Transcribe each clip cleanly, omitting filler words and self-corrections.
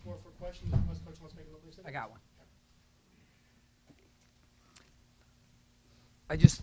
floor for questions unless Coach wants to make an opening statement. I got one. I just,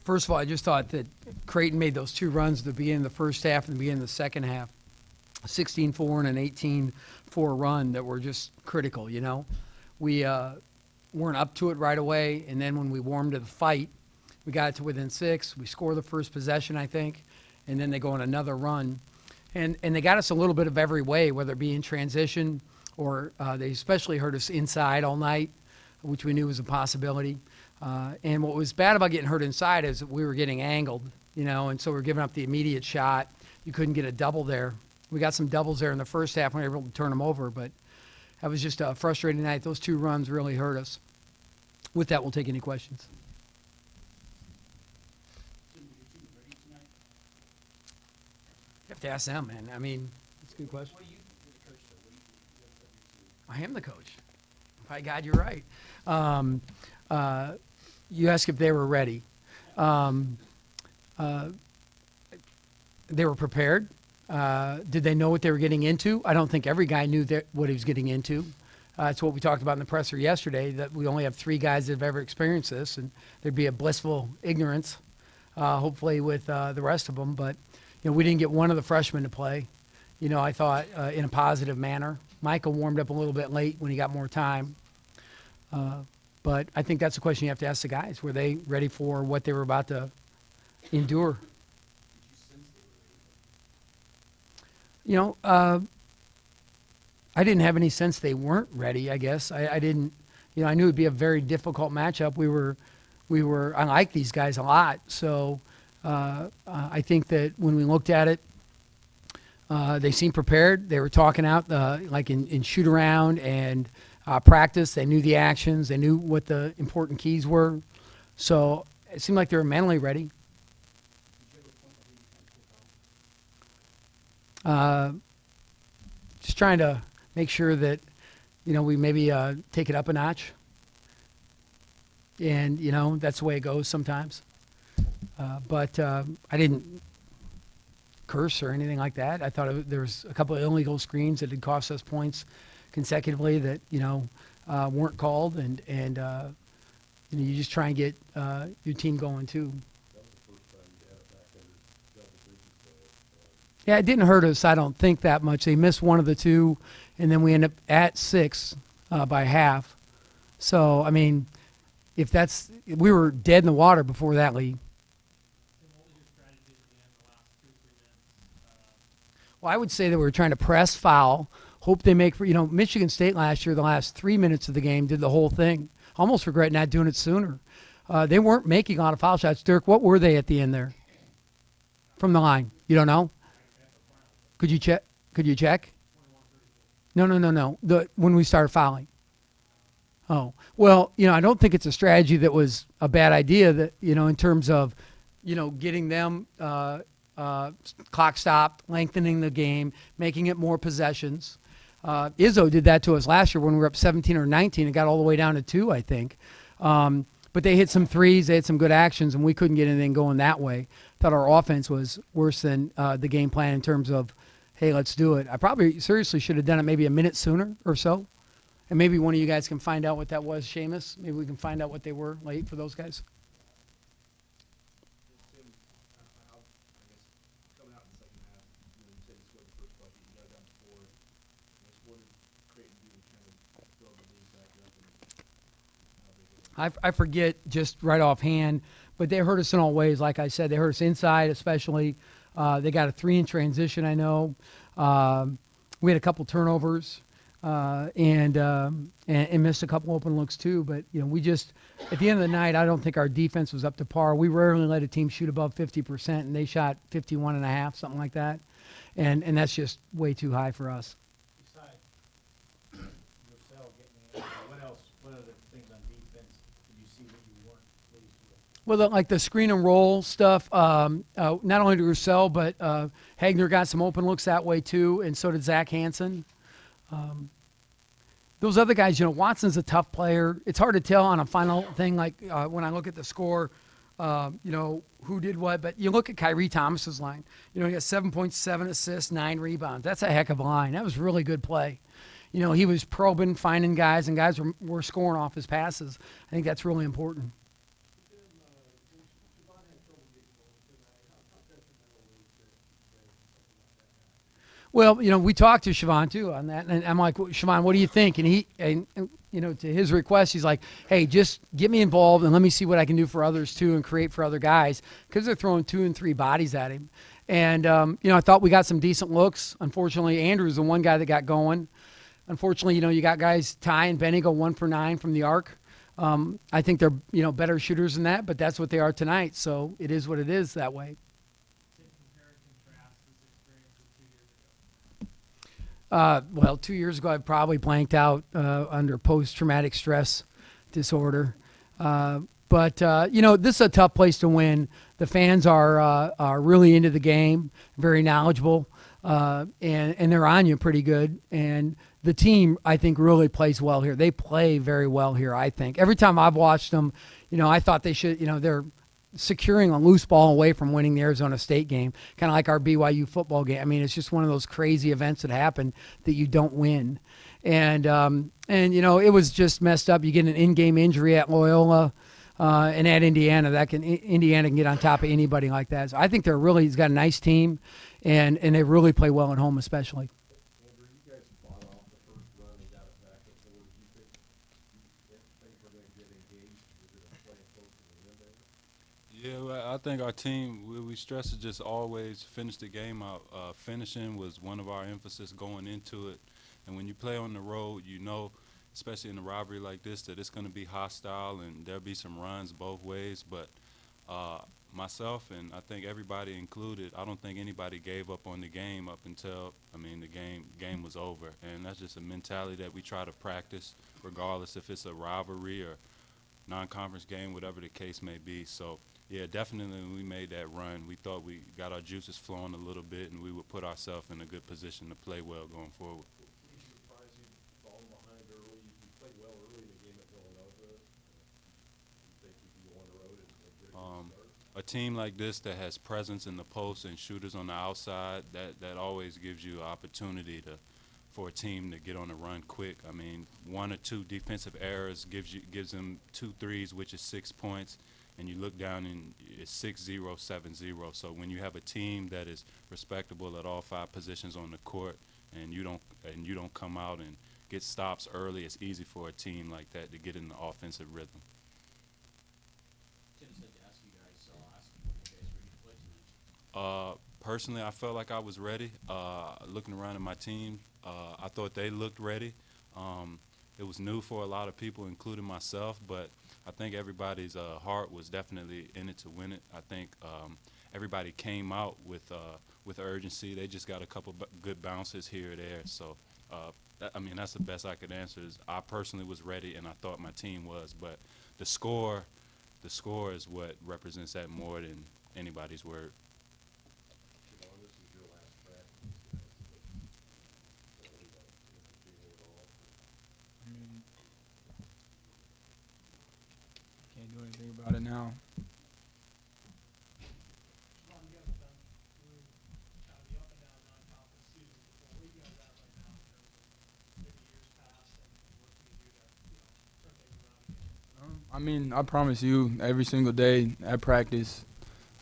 first of all, I just thought that Creighton made those two runs at the beginning of the first half and the beginning of the second half, 16-4 and an 18-4 run that were just critical, you know. We weren't up to it right away, and then when we warmed to the fight, we got it to within 6. We score the first possession, I think, and then they go on another run. And they got us a little bit of every way, whether it be in transition or they especially hurt us inside all night, which we knew was a possibility. And what was bad about getting hurt inside is that we were getting angled, you know, and so we were giving up the immediate shot. You couldn't get a double there. We got some doubles there in the first half when we were able to turn them over, but that was just a frustrating night. Those two runs really hurt us. With that, we'll take any questions. You have to ask them, man. I mean, it's a good question. What do you think as a coach, though? What do you think? I am the coach. By God, you're right. You asked if they were ready. They were prepared. Did they know what they were getting into? I don't think every guy knew what he was getting into. It's what we talked about in the presser yesterday, that we only have 3 guys that have ever experienced this, and there'd be a blissful ignorance, hopefully, with the rest of them. But, you know, we didn't get one of the freshmen to play, you know, I thought, in a positive manner. Michael warmed up a little bit late when he got more time. But I think that's a question you have to ask the guys. Were they ready for what they were about to endure? You know, I didn't have any sense they weren't ready, I guess. I didn't, you know, I knew it'd be a very difficult matchup. I like these guys a lot. So I think that when we looked at it, they seemed prepared. They were talking out like in shoot around and practice. They knew the actions. They knew what the important keys were. So it seemed like they were mentally ready. Just trying to make sure that, you know, we maybe take it up a notch. And, you know, that's the way it goes sometimes. But I didn't curse or anything like that. I thought there was a couple of illegal screens that had cost us points consecutively that, you know, weren't called. And you know, you just try and get your team going, too. Yeah, it didn't hurt us, I don't think, that much. They missed one of the 2, and then we end up at 6 by half. So, I mean, we were dead in the water before that lead. What was your strategy at the end, the last 2 or 3 minutes? Well, I would say that we were trying to press foul, hope they make, you know, Michigan State last year, the last 3 minutes of the game, did the whole thing. Almost regret not doing it sooner. They weren't making a lot of foul shots. Dirk, what were they at the end there? From the line? You don't know? Could you check? No. When we started fouling. Oh, well, you know, I don't think it's a strategy that was a bad idea that, you know, in terms of, you know, getting them clock stopped, lengthening the game, making it more possessions. Izzo did that to us last year when we were up 17 or 19 and got all the way down to 2, I think. But they hit some threes, they had some good actions, and we couldn't get anything going that way. Thought our offense was worse than the game plan in terms of, hey, let's do it. I probably seriously should have done it maybe a minute sooner or so. And maybe one of you guys can find out what that was, Seamus. Maybe we can find out what they were late for those guys. Coming out in the second half, you know, you said you scored the first bucket, you got down to 4. What did Creighton do to kind of build the lead back up? I forget just right offhand, but they hurt us in all ways. Like I said, they hurt us inside especially. They got a 3 in transition, I know. We had a couple turnovers and missed a couple open looks too. But, you know, we just, at the end of the night, I don't think our defense was up to par. We rarely let a team shoot above 50%, and they shot 51.5, something like that. And that's just way too high for us. Besides yourself getting what other things on defense did you see that you weren't pleased with? Well, like the screen and roll stuff, not only to Roussel, but Hagner got some open looks that way too, and so did Zach Hansen. Those other guys, you know, Watson's a tough player. It's hard to tell on a final thing, like when I look at the score, you know, who did what. But you look at Kyrie Thomas's line. You know, he got 7.7 assists, 9 rebounds. That's a heck of a line. That was really good play. he was probing, finding guys, and guys were scoring off his passes. I think that's really important. Well, we talked to Siobhan too on that, and I'm like, Siobhan, what do you think? And to his request, he's like, hey, just get me involved and let me see what I can do for others too and create for other guys, because they're throwing 2 and 3 bodies at him. And, I thought we got some decent looks. Unfortunately, Andrew's the one guy that got going. Unfortunately, you got guys, Ty and Benny, go 1 for 9 from the arc. I think they're, better shooters than that, but that's what they are tonight. So it is what it is that way. Can compare and contrast this experience with 2 years ago? Well, 2 years ago, I probably blanked out under post-traumatic stress disorder. But this is a tough place to win. The fans are really into the game, very knowledgeable, and they're on you pretty good. And the team, I think, really plays well here. They play very well here, I think. Every time I've watched them, I thought they should, they're securing a loose ball away from winning the Arizona State game, kind of like our BYU football game. I mean, it's just one of those crazy events that happen that you don't win. And it was just messed up. You get an in-game injury at Loyola and at Indiana. Indiana can get on top of anybody like that. So I think he's got a nice team, and they really play well at home, especially. Andrew, you guys fought off the first run and got it back up forward. Do you think if things were going to get engaged, was it a play close to the end there? Yeah, well, I think our team, we stress to just always finish the game out. Finishing was one of our emphasis going into it. And when you play on the road, especially in a rivalry like this, that it's going to be hostile and there'll be some runs both ways. But myself and I think everybody included, I don't think anybody gave up on the game up until, the game was over. And that's just a mentality that we try to practice, regardless if it's a rivalry or non-conference game, whatever the case may be. So, yeah, definitely when we made that run, we thought we got our juices flowing a little bit and we would put ourselves in a good position to play well going forward. Were you surprised you fallen behind early? You played well early in the game at Villanova. You think you can go on the road and get a good start? A team like this that has presence in the post and shooters on the outside, that always gives you an opportunity for a team to get on the run quick. 1 or 2 defensive errors gives them 2 threes, which is 6 points, and you look down and it's 6-0, 7-0. So when you have a team that is respectable at all 5 positions on the court, and you don't come out and get stops early, it's easy for a team like that to get in the offensive rhythm. Tim said to ask you guys, so I'll ask you, you guys ready to play tonight? Personally, I felt like I was ready. Looking around at my team, I thought they looked ready. It was new for a lot of people, including myself, but I think everybody's heart was definitely in it to win it. I think everybody came out with urgency. They just got a couple good bounces here or there. So, that's the best I could answer. Is I personally was ready, and I thought my team was. But the score is what represents that more than anybody's word. Siobhan, this is your last practice, guys. But what do you feeling at all? Can't do anything about it now. Sean, you guys have been through kind of the up and down non-conference seasons before. Where you guys at right now in terms of maybe years past and what can you do to, turn things around again? I promise you, every single day at practice,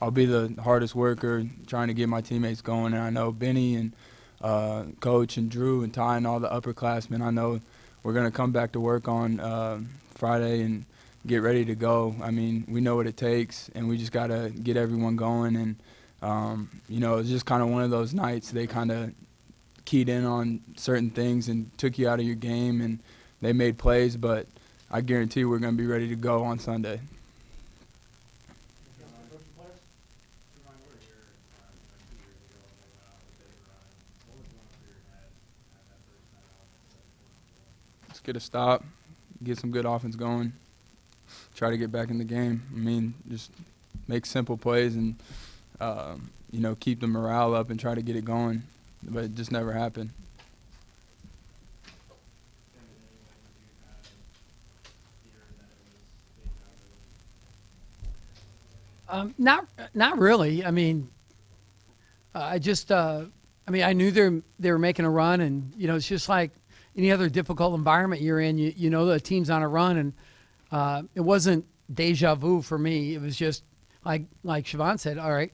I'll be the hardest worker trying to get my teammates going. And I know Benny and Coach and Drew and Ty and all the upperclassmen, I know we're going to come back to work on Friday and get ready to go. We know what it takes, and we just got to get everyone going. And, it's just kind of one of those nights they kind of keyed in on certain things and took you out of your game, and they made plays, but I guarantee we're going to be ready to go on Sunday. Let's get a stop, get some good offense going, try to get back in the game. Just make simple plays and, keep the morale up and try to get it going. But it just never happened. Not really. I knew they were making a run, and it's just like any other difficult environment you're in, you know the team's on a run, and it wasn't deja vu for me. It was just like Siobhan said, all right,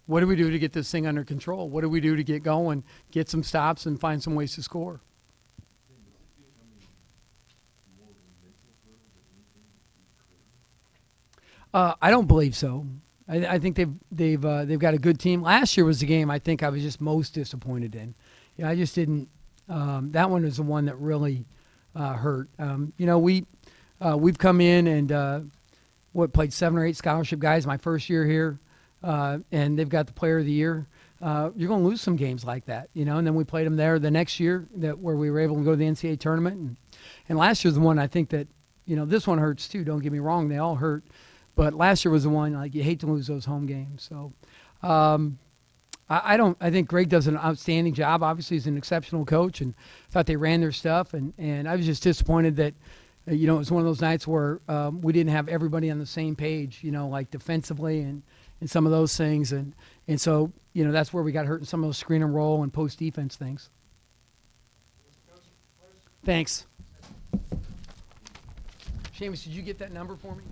what do we do to get this thing under control? What do we do to get going, get some stops, and find some ways to score? I don't believe so. I think they've got a good team. Last year was the game I think I was just most disappointed in. Yeah, I just didn't. That one was the one that really hurt. We've come in and played 7 or 8 scholarship guys my first year here, and they've got the player of the year. You're going to lose some games like that, and then we played them there the next year where we were able to go to the NCAA tournament. And last year's the one I think that, this one hurts too. Don't get me wrong. They all hurt. But last year was the one, like, you hate to lose those home games. So I think Greg does an outstanding job. Obviously, he's an exceptional coach, and thought they ran their stuff. And I was just disappointed that, it was one of those nights where we didn't have everybody on the same page, like defensively and some of those things. And so, that's where we got hurt in some of those screen and roll and post defense things. Thanks. Seamus, did you get that number for me?